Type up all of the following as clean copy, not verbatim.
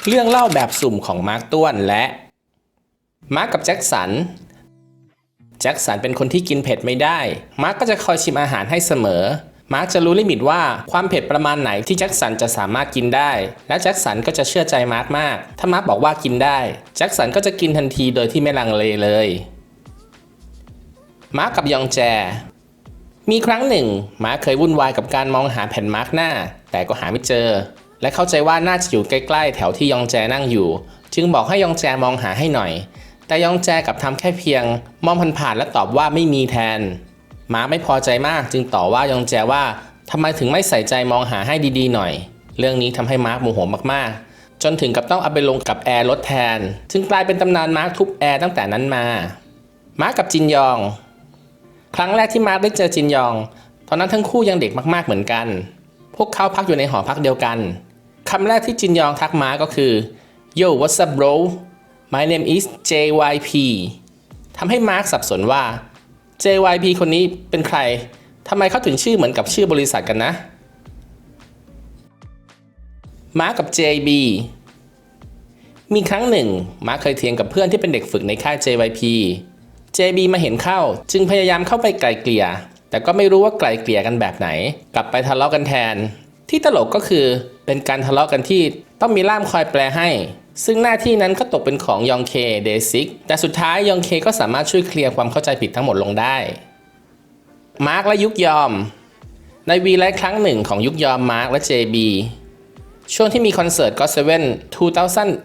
เรื่องเล่าแบบสุ่มของมาร์คต้วนและมาร์คกับแจ็คสันเป็นคนที่กินเผ็ดไม่ได้มาร์คก็จะคอยชิมอาหารให้เสมอมาร์คจะรู้ลิมิตว่าความเผ็ดประมาณไหนที่แจ็คสันจะสามารถกินได้และแจ็คสันก็จะเชื่อใจมาร์คมากถ้ามาร์คบอกว่ากินได้แจ็คสันก็จะกินทันทีโดยที่ไม่ลังเลเลยมาร์คกับยองแจมีครั้งหนึ่งมาร์คเคยวุ่นวายกับการมองหาแผ่นมาร์คหน้าแต่ก็หาไม่เจอและเข้าใจว่าน่าจะอยู่ใกล้ๆแถวที่ยองแจนั่งอยู่จึงบอกให้ยองแจมองหาให้หน่อยแต่ยองแจกลับทำแค่เพียงมองผ่านๆและตอบว่าไม่มีแทนมาร์คไม่พอใจมากจึงต่อว่ายองแจว่าทำไมถึงไม่ใส่ใจมองหาให้ดีๆหน่อยเรื่องนี้ทำให้มาร์คโมโหมากๆจนถึงกับต้องเอาไปลงกับแอร์รถแทนจึงกลายเป็นตำนานมาร์คทุบแอร์ตั้งแต่นั้นมามาร์คกับจินยองครั้งแรกที่มาร์คได้เจอจินยองตอนนั้นทั้งคู่ยังเด็กมากๆเหมือนกันพวกเขาพักอยู่ในหอพักเดียวกันคำแรกที่จินยองทักมาก็คือ Yo what's up bro My name is JYP ทำให้มาร์คสับสนว่า JYP คนนี้เป็นใครทำไมเขาถึงชื่อเหมือนกับชื่อบริษัทกันนะมาร์คกับ JB มีครั้งหนึ่งมาร์คเคยเถียงกับเพื่อนที่เป็นเด็กฝึกในค่าย JYP JB มาเห็นเข้าจึงพยายามเข้าไปไกล่เกลี่ยแต่ก็ไม่รู้ว่าไกล่เกลี่ยกันแบบไหนกลับไปทะเลาะกันแทนที่ตลกก็คือเป็นการทะเลาะกันที่ต้องมีล่ามคอยแปลให้ซึ่งหน้าที่นั้นก็ตกเป็นของยองเคเดซิกแต่สุดท้ายยองเคก็สามารถช่วยเคลียร์ความเข้าใจผิดทั้งหมดลงได้มาร์คและยุกยอมในวีไลท์ครั้งหนึ่งของยุกยอมมาร์คและ JB ช่วงที่มีคอนเสิร์ต GOT7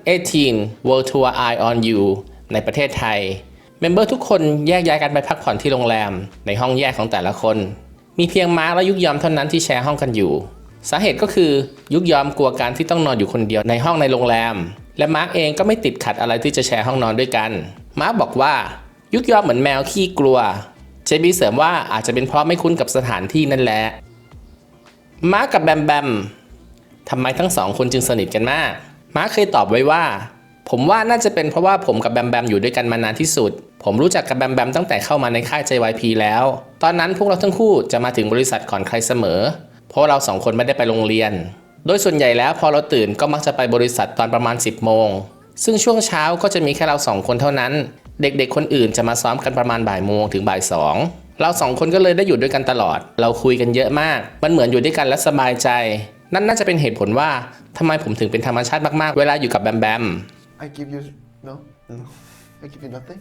2018 World Tour Eye on You ในประเทศไทยเมมเบอร์ทุกคนแยกย้ายกันไปพักผ่อนที่โรงแรมในห้องแยกของแต่ละคนมีเพียงมาร์คและยุกยอมเท่านั้นที่แชร์ห้องกันอยู่สาเหตุก็คือยุกยอมกลัวการที่ต้องนอนอยู่คนเดียวในห้องในโรงแรมและมาร์คเองก็ไม่ติดขัดอะไรที่จะแชร์ห้องนอนด้วยกันมาร์คบอกว่ายุกยอมเหมือนแมวขี้กลัวเจบีเสริมว่าอาจจะเป็นเพราะไม่คุ้นกับสถานที่นั่นแหละมาร์คกับแบมแบมทำไมทั้งสองคนจึงสนิทกันมากมาร์คเคยตอบไว้ว่าผมว่าน่าจะเป็นเพราะว่าผมกับแบมแบมอยู่ด้วยกันมานานที่สุดผมรู้จักกับแบมแบมตั้งแต่เข้ามาในค่าย JYP แล้วตอนนั้นพวกเราทั้งคู่จะมาถึงบริษัทก่อนใครเสมอเพราะเราสองคนไม่ได้ไปโรงเรียนโดยส่วนใหญ่แล้วพอเราตื่นก็มักจะไปบริษัทตอนประมาณ 10 โมงซึ่งช่วงเช้าก็จะมีแค่เราสองคนเท่านั้นเด็กๆคนอื่นจะมาซ้อมกันประมาณบ่ายโมงถึงบ่ายสองเราสองคนก็เลยได้อยู่ด้วยกันตลอดเราคุยกันเยอะมากมันเหมือนอยู่ด้วยกันและสบายใจนั่นน่าจะเป็นเหตุผลว่าทำไมผมถึงเป็นธรรมชาติมากๆเวลาอยู่กับแบมแบม I give you no I give you nothing